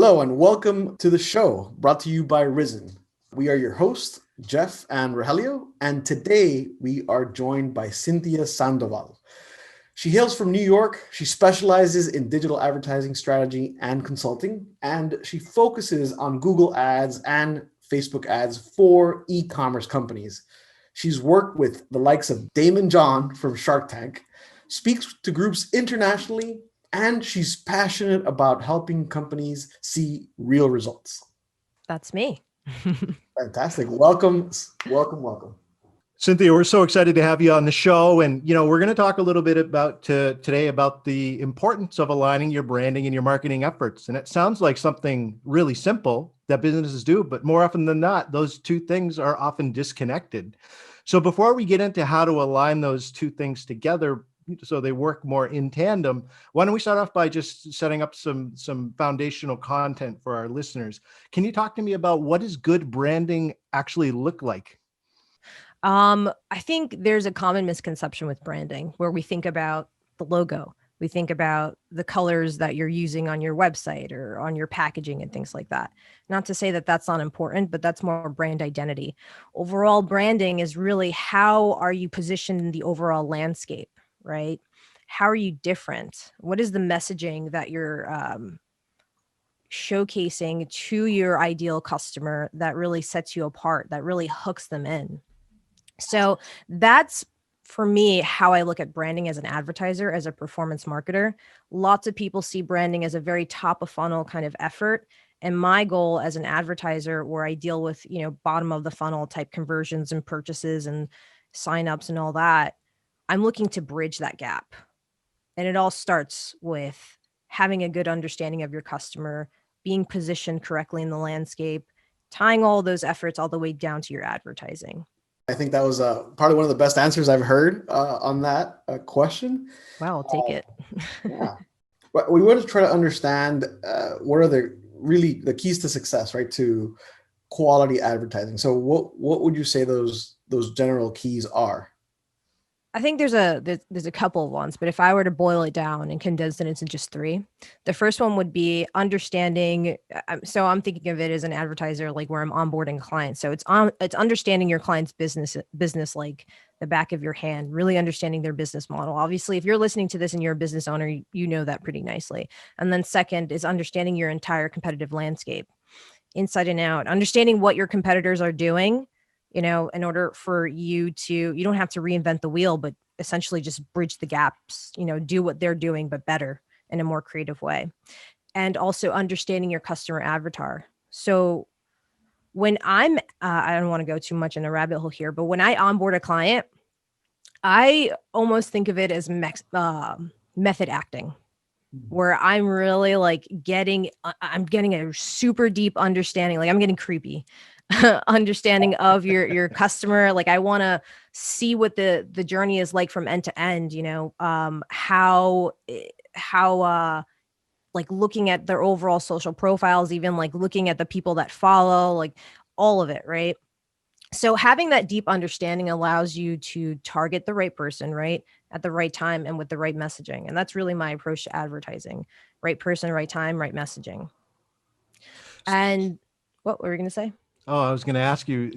Hello and welcome to the show brought to you by Risen. We are your hosts, Jeff and Rogelio, and today we are joined by Cynthia Sandoval. She hails from New York. She specializes in digital advertising strategy and consulting, and she focuses on Google ads and Facebook ads for e-commerce companies. She's worked with the likes of Damon John from Shark Tank, speaks to groups internationally, and she's passionate about helping companies see real results. That's me. Fantastic. Welcome, welcome, welcome. Cynthia, we're so excited to have you on the show. And, we're going to talk a little bit about today about the importance of aligning your branding and your marketing efforts. And it sounds like something really simple that businesses do, but more often than not, those two things are often disconnected. So before we get into how to align those two things together so they work more in tandem, why don't we start off by just setting up some foundational content for our listeners? Can you talk to me about what does good branding actually look like? I think there's a common misconception with branding where we think about the logo. We think about the colors that you're using on your website or on your packaging and things like that. Not to say that that's not important, but that's more brand identity. Overall branding is really how are you positioned in the overall landscape, right? How are you different? What is the messaging that you're showcasing to your ideal customer that really sets you apart, that really hooks them in? So that's, for me, how I look at branding as an advertiser, as a performance marketer. Lots of people see branding as a very top of funnel kind of effort. And my goal as an advertiser, where I deal with, bottom of the funnel type conversions and purchases and signups and all that, I'm looking to bridge that gap. And it all starts with having a good understanding of your customer, being positioned correctly in the landscape, tying all those efforts all the way down to your advertising. I think that was probably one of the best answers I've heard on that question. Wow, I'll take it. Yeah. But we want to try to understand what are the keys to success, right? To quality advertising. So what would you say those general keys are? I think there's a couple of ones, but if I were to boil it down and condense it into just three, the first one would be understanding. So I'm thinking of it as an advertiser, like where I'm onboarding clients. So it's understanding your client's business like the back of your hand, really understanding their business model. Obviously, if you're listening to this and you're a business owner, you know that pretty nicely. And then second is understanding your entire competitive landscape, inside and out, understanding what your competitors are doing, in order for you don't have to reinvent the wheel, but essentially just bridge the gaps, do what they're doing, but better in a more creative way. And also understanding your customer avatar. So when I don't want to go too much in a rabbit hole here, but when I onboard a client, I almost think of it as method acting, where I'm really I'm getting a super deep understanding, like I'm getting creepy understanding of your customer. Like I want to see what the journey is like from end to end, how like looking at their overall social profiles, even like looking at the people that follow, like all of it, right? So having that deep understanding allows you to target the right person, right, at the right time and with the right messaging. And that's really my approach to advertising. Right person, right time, right messaging. And what were we going to say? Oh, I was going to ask you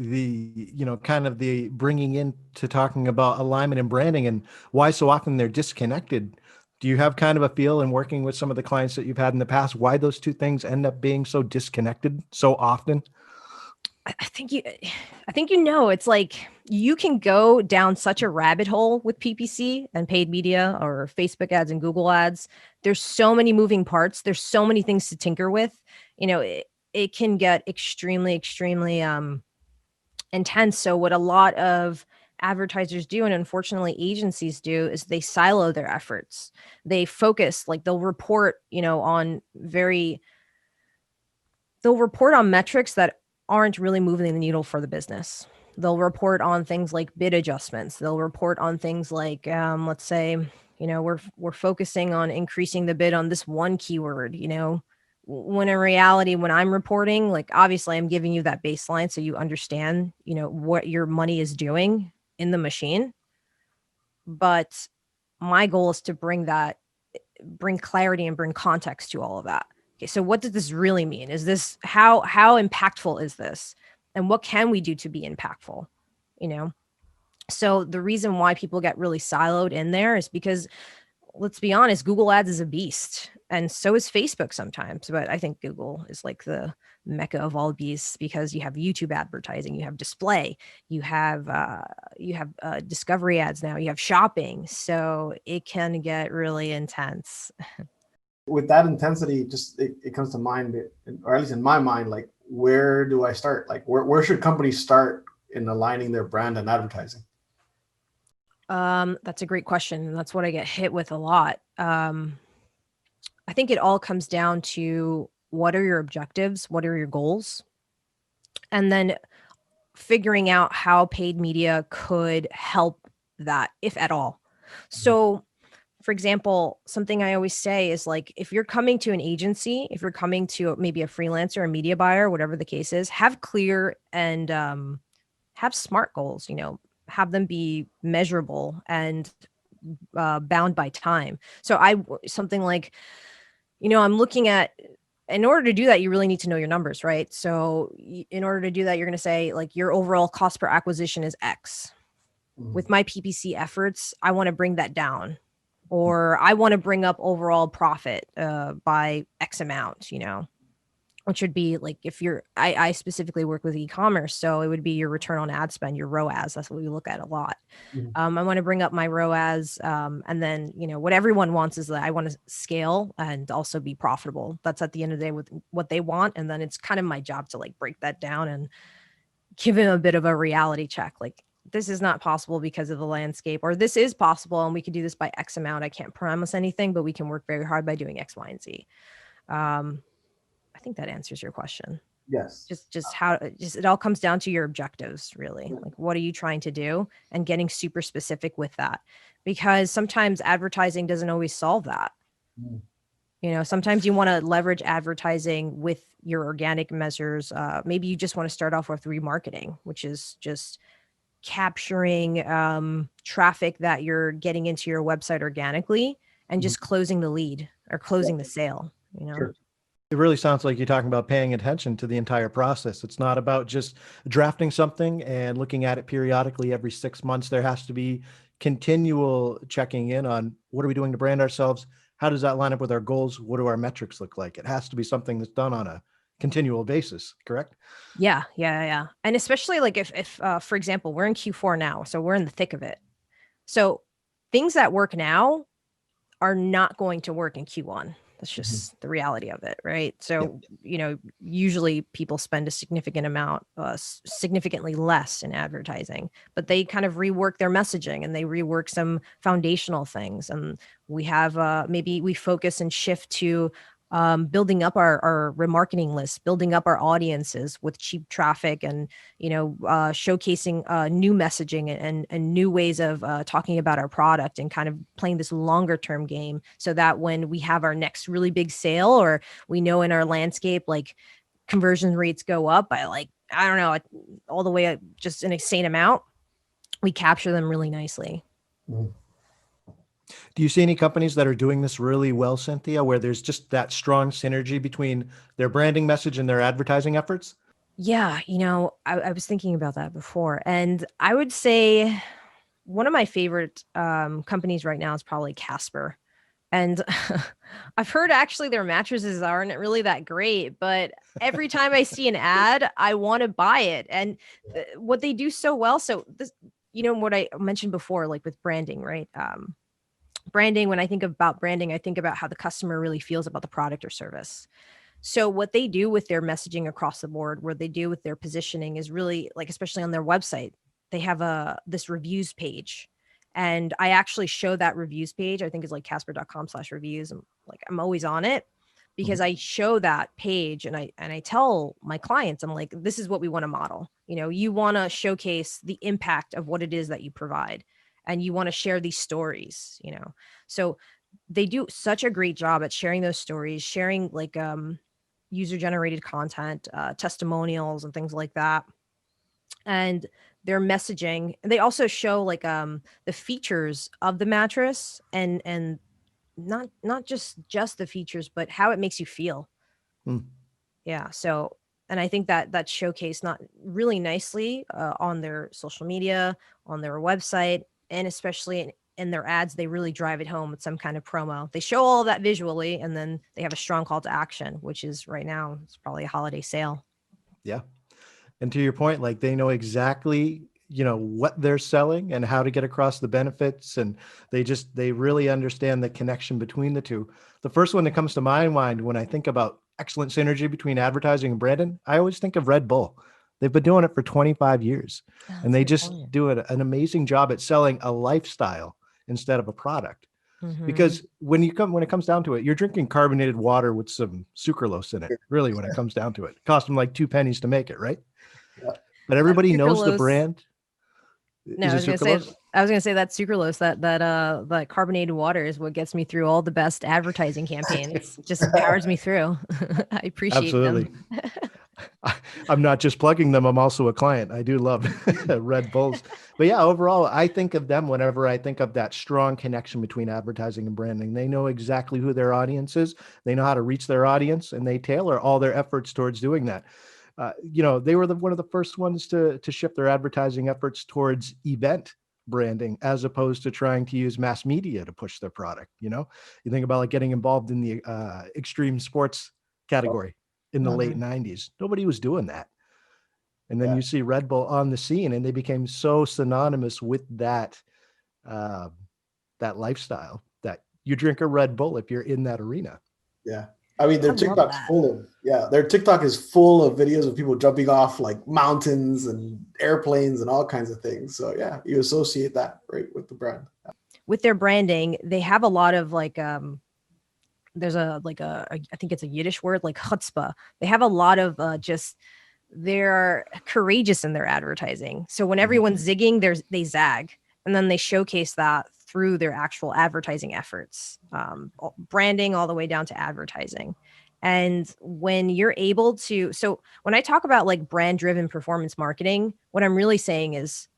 kind of the bringing in to talking about alignment and branding and why so often they're disconnected. Do you have kind of a feel in working with some of the clients that you've had in the past, why those two things end up being so disconnected so often? I think it's like you can go down such a rabbit hole with PPC and paid media or Facebook ads and Google ads. There's so many moving parts. There's so many things to tinker with. It can get extremely, extremely intense. So what a lot of advertisers do, and unfortunately agencies do, is they silo their efforts. They focus, like they'll report, they'll report on metrics that aren't really moving the needle for the business. They'll report on things like bid adjustments. They'll report on things like, let's say, we're focusing on increasing the bid on this one keyword, when in reality, when I'm reporting, like obviously I'm giving you that baseline so you understand, what your money is doing in the machine. But my goal is to bring clarity and bring context to all of that. okay, so what does this really mean? Is this how impactful is this? And what can we do to be impactful? You know? So the reason why people get really siloed in there is because, let's be honest, Google Ads is a beast, and so is Facebook sometimes. But I think Google is like the mecca of all beasts, because you have YouTube advertising, you have display, you have discovery ads now, you have shopping. So it can get really intense. With that intensity, just it comes to mind, or at least in my mind, like, where do I start? Like, where should companies start in aligning their brand and advertising? That's a great question, and that's what I get hit with a lot. I think it all comes down to, what are your objectives? What are your goals? And then figuring out how paid media could help that, if at all. So, for example, something I always say is, like, if you're coming to an agency, if you're coming to maybe a freelancer, a media buyer, whatever the case is, have clear and have smart goals, have them be measurable and bound by time. So something like, I'm looking at, in order to do that, you really need to know your numbers, right? So in order to do that, you're going to say, like, your overall cost per acquisition is X. With my PPC efforts, I want to bring that down, or I want to bring up overall profit by X amount, which would be like, if I specifically work with e-commerce, so it would be your return on ad spend, your ROAS. That's what we look at a lot. I want to bring up my ROAS, and then, what everyone wants is that I want to scale and also be profitable. That's at the end of the day with what they want. And then it's kind of my job to, like, break that down and give them a bit of a reality check. Like, this is not possible because of the landscape, or this is possible and we can do this by X amount. I can't promise anything, but we can work very hard by doing X, Y, and Z. I think that answers your question. Yes. Just it all comes down to your objectives, really. Like, what are you trying to do, and getting super specific with that, because sometimes advertising doesn't always solve that. Sometimes you want to leverage advertising with your organic measures. Maybe you just want to start off with remarketing, which is just capturing traffic that you're getting into your website organically, and just closing the lead or closing the sale. Sure. It really sounds like you're talking about paying attention to the entire process. It's not about just drafting something and looking at it periodically every 6 months. There has to be continual checking in on, what are we doing to brand ourselves? How does that line up with our goals? What do our metrics look like? It has to be something that's done on a continual basis, correct? Yeah. And especially, like, if for example, we're in Q4 now, so we're in the thick of it. So things that work now are not going to work in Q1. That's just the reality of it, right? So, usually people spend a significant amount, significantly less in advertising, but they kind of rework their messaging and they rework some foundational things. And we have, maybe we focus and shift to building up our remarketing list, building up our audiences with cheap traffic, and showcasing new messaging and new ways of talking about our product, and kind of playing this longer term game, so that when we have our next really big sale, or we know in our landscape, like, conversion rates go up by, like, I don't know, all the way just an insane amount, we capture them really nicely. Do you see any companies that are doing this really well, Cynthia, where there's just that strong synergy between their branding message and their advertising efforts? Yeah, I was thinking about that before, and I would say one of my favorite companies right now is probably Casper. And I've heard actually their mattresses aren't really that great, but every time I see an ad, I want to buy it. And what they do so well, so this, what I mentioned before, like with branding, right? Branding, when I think about branding, I think about how the customer really feels about the product or service. So what they do with their messaging across the board, what they do with their positioning, is really, like, especially on their website, they have this reviews page. And I actually show that reviews page. I think it's like casper.com/reviews. I'm always on it, because I show that page, and I tell my clients, I'm like, this is what we want to model. You want to showcase the impact of what it is that you provide, and you want to share these stories, So they do such a great job at sharing those stories, sharing, like, user generated content, testimonials and things like that. And their messaging, they also show, like, the features of the mattress, and not just the features, but how it makes you feel. Mm. Yeah. So, and I think that that's showcased not really nicely on their social media, on their website, and especially in their ads, they really drive it home with some kind of promo. They show all of that visually, and then they have a strong call to action, which is right now, it's probably a holiday sale. Yeah. And to your point, like they know exactly, what they're selling and how to get across the benefits. And they really understand the connection between the two. The first one that comes to my mind when I think about excellent synergy between advertising and branding, I always think of Red Bull. They've been doing it for 25 years Oh, and that's a they good just point. do an amazing job at selling a lifestyle instead of a product. Mhm. Because when it comes down to it, you're drinking carbonated water with some sucralose in it. Really, when it comes down to it, cost them like 2 pennies to make it, right? Yeah. But That everybody knows the sucralose. brand. No, Is it sucralose? I was gonna say that sucralose, that carbonated water is what gets me through all the best advertising campaigns. Just powers me through. I appreciate them. Absolutely. I'm not just plugging them. I'm also a client. I do love Red Bulls. But yeah, overall, I think of them whenever I think of that strong connection between advertising and branding. They know exactly who their audience is. They know how to reach their audience, and they tailor all their efforts towards doing that. They were one of the first ones to shift their advertising efforts towards event branding as opposed to trying to use mass media to push their product. You think about like getting involved in the extreme sports category in the late Mhm. 90s. Nobody was doing that. And then Yeah. you see Red Bull on the scene and they became so synonymous with uh, that lifestyle that you drink a Red Bull if you're in that arena. Yeah. I mean, I their love TikTok's that. full of, yeah, their TikTok is full of videos of people jumping off like mountains and airplanes and all kinds of things. So yeah, you associate that right with the brand. With their branding, they have a lot of like there's I think it's a Yiddish word like chutzpah. They have a lot of just they're courageous in their advertising. So when Mhm. everyone's zigging, they zag, and then they showcase that through their actual advertising efforts, branding all the way down to advertising. And when you're able to, so when I talk about like brand driven performance marketing, what I'm really saying is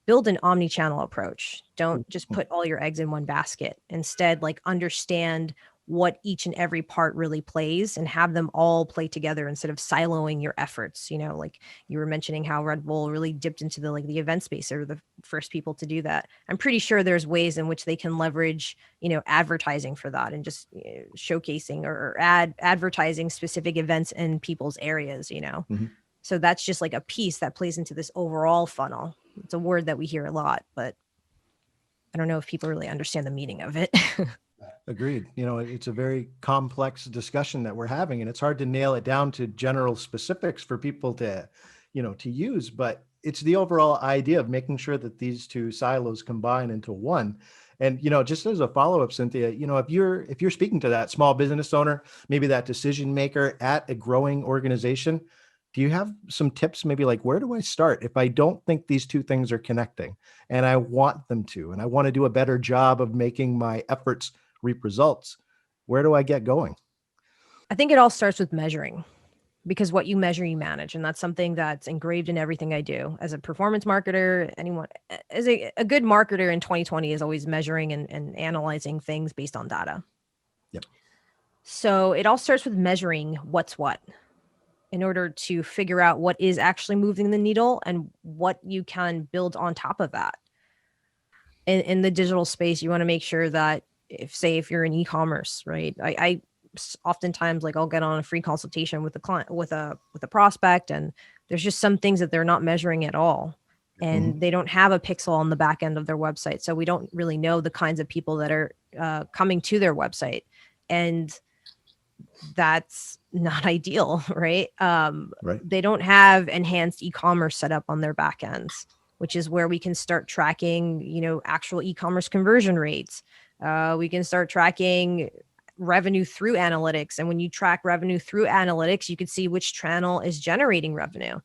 build an omni-channel approach. Don't just put all your eggs in one basket. Instead, like understand what each and every part really plays and have them all play together instead of siloing your efforts. Like you were mentioning how Red Bull really dipped into the event space. Or the first people to do that. I'm pretty sure there's ways in which they can leverage, advertising for that and just showcasing or advertising specific events in people's areas. Mhm. So that's just like a piece that plays into this overall funnel. It's a word that we hear a lot, but I don't know if people really understand the meaning of it. Agreed. It's a very complex discussion that we're having, and it's hard to nail it down to general specifics for people to use. But it's the overall idea of making sure that these two silos combine into one. And just as a follow-up, Cynthia, if you're speaking to that small business owner, maybe that decision maker at a growing organization, do you have some tips? Maybe like, where do I start if I don't think these two things are connecting, and I want them to, and I want to do a better job of making my efforts reap results? Where do I get going? I think it all starts with measuring, because what you measure, you manage. And that's something that's engraved in everything I do as a performance marketer. Anyone as a good marketer in 2020 is always measuring and analyzing things based on data. Yep. So it all starts with measuring what's what in order to figure out what is actually moving the needle and what you can build on top of that. In the digital space, you want to make sure that if you're in e-commerce, right? Oftentimes, like, I'll get on a free consultation with a client, with a prospect, and there's just some things that they're not measuring at all. And they don't have a pixel on the back end of their website. So we don't really know the kinds of people that are coming to their website. And that's not ideal, right? Right. They don't have enhanced e-commerce set up on their back ends, which is where we can start tracking, actual e-commerce conversion rates. We can start tracking revenue through analytics. And when you track revenue through analytics, you can see which channel is generating revenue.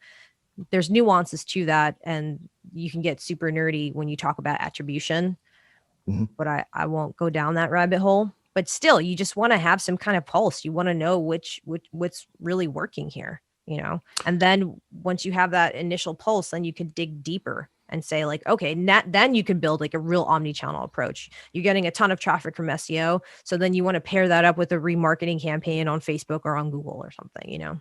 There's nuances to that, and you can get super nerdy when you talk about attribution, but I won't go down that rabbit hole. But still, you just want to have some kind of pulse. You want to know what's really working here, And then once you have that initial pulse, then you can dig deeper and say like, okay, then you can build like a real omni-channel approach. You're getting a ton of traffic from SEO. So then you want to pair that up with a remarketing campaign on Facebook or on Google or something, you know?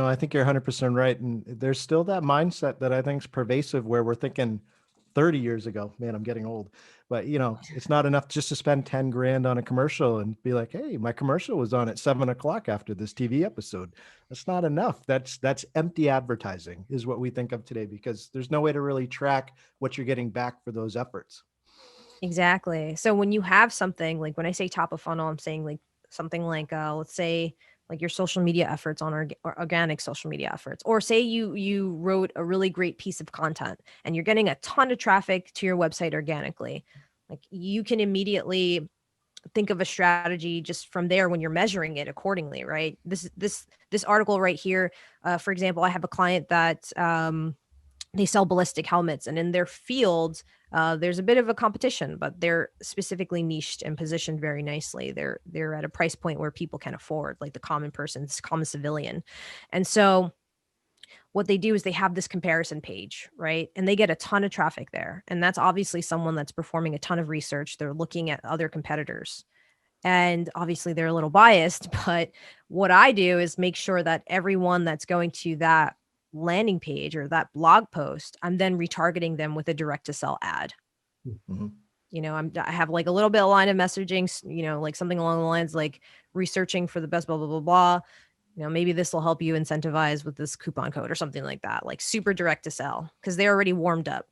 I think you're 100% right. And there's still that mindset that I think is pervasive where we're thinking 30 years ago, man, I'm getting old, but it's not enough just to spend 10 grand on a commercial and be like, hey, my commercial was on at 7 o'clock after this TV episode. That's not enough. That's empty advertising is what we think of today, because there's no way to really track what you're getting back for those efforts. Exactly. So when you have something like, when I say top of funnel, I'm saying like something like, let's say like your social media efforts on or organic social media efforts, or say you wrote a really great piece of content and you're getting a ton of traffic to your website organically. Like you can immediately think of a strategy just from there when you're measuring it accordingly, right? This article right here, for example, I have a client that they sell ballistic helmets, and in their field, there's a bit of a competition, but they're specifically niched and positioned very nicely. They're at a price point where people can afford, like the common person, common civilian. And so what they do is they have this comparison page, right? And they get a ton of traffic there. And that's obviously someone that's performing a ton of research. They're looking at other competitors. And obviously they're a little biased, but what I do is make sure that everyone that's going to that landing page or that blog post, I'm then retargeting them with a direct to sell ad. Mm-hmm. I have like a little bit of line of messaging, like something along the lines like researching for the best blah, blah, blah, blah. Maybe this will help you incentivize with this coupon code or something like that, like super direct to sell, because they're already warmed up,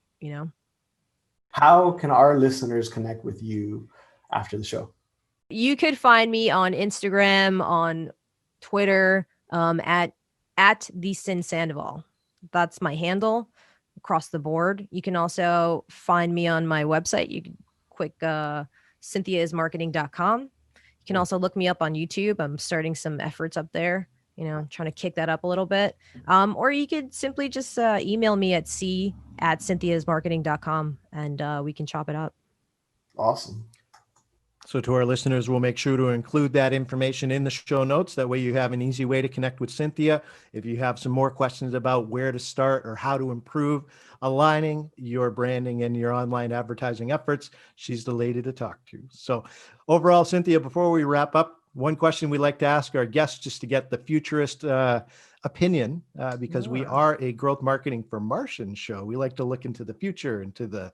How can our listeners connect with you after the show? You could find me on Instagram, on Twitter, at the Cyn Sandoval. That's my handle across the board. You can also find me on my website. You can click cynthiaismarketing.com. You can also look me up on YouTube. I'm starting some efforts up there, trying to kick that up a little bit. Or you could simply just email me at c@cynthiaismarketing.com and we can chop it up. Awesome. So to our listeners, we'll make sure to include that information in the show notes. That way you have an easy way to connect with Cynthia. If you have some more questions about where to start or how to improve aligning your branding and your online advertising efforts, she's the lady to talk to. So overall, Cynthia, before we wrap up, one question we like to ask our guests just to get the futurist opinion, because we are a growth marketing for Martian show. We like to look into the future, into the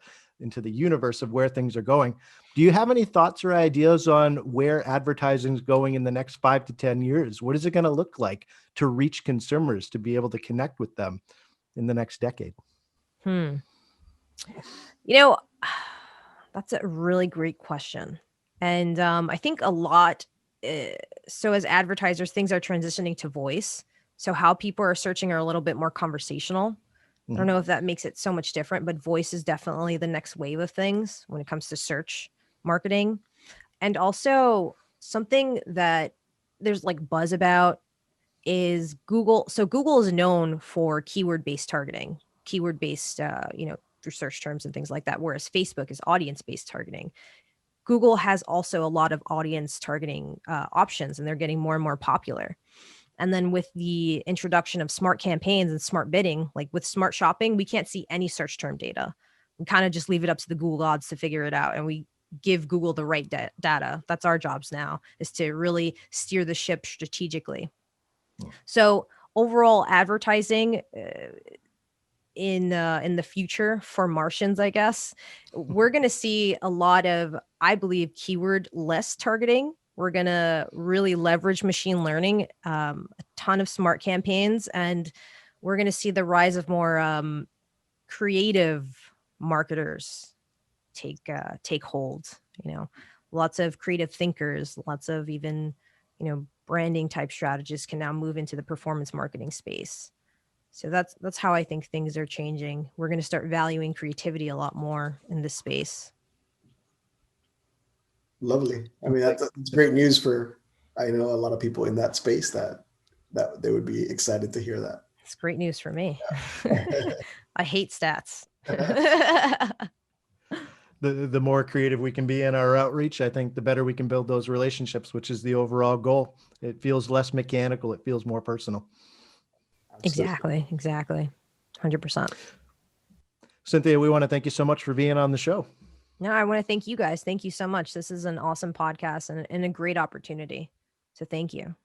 universe of where things are going. Do you have any thoughts or ideas on where advertising is going in the next 5 to 10 years? What is it going to look like to reach consumers, to be able to connect with them in the next decade? That's a really great question. And I think a lot, so as advertisers, things are transitioning to voice. So how people are searching are a little bit more conversational. I don't know if that makes it so much different, but voice is definitely the next wave of things when it comes to search marketing. And also something that there's like buzz about is Google. So Google is known for keyword-based targeting, keyword-based, through search terms and things like that, whereas Facebook is audience-based targeting. Google has also a lot of audience targeting options, and they're getting more and more popular. And then with the introduction of smart campaigns and smart bidding, like with smart shopping, we can't see any search term data. We kind of just leave it up to the Google gods to figure it out. And we give Google the right data. That's our jobs now, is to really steer the ship strategically. So overall advertising in the future for Martians, I guess, we're going to see a lot of, I believe, keyword less targeting. We're going to really leverage machine learning, a ton of smart campaigns, and we're going to see the rise of more creative marketers take hold. Lots of creative thinkers, lots of even, branding type strategists can now move into the performance marketing space. So that's how I think things are changing. We're going to start valuing creativity a lot more in this space. Lovely. I mean, that's great news for, I know, a lot of people in that space that they would be excited to hear that. It's great news for me. I hate stats. The more creative we can be in our outreach, I think the better we can build those relationships, which is the overall goal. It feels less mechanical. It feels more personal. Exactly. 100%. Cynthia, we want to thank you so much for being on the show. No, I want to thank you guys. Thank you so much. This is an awesome podcast and a great opportunity. So thank you.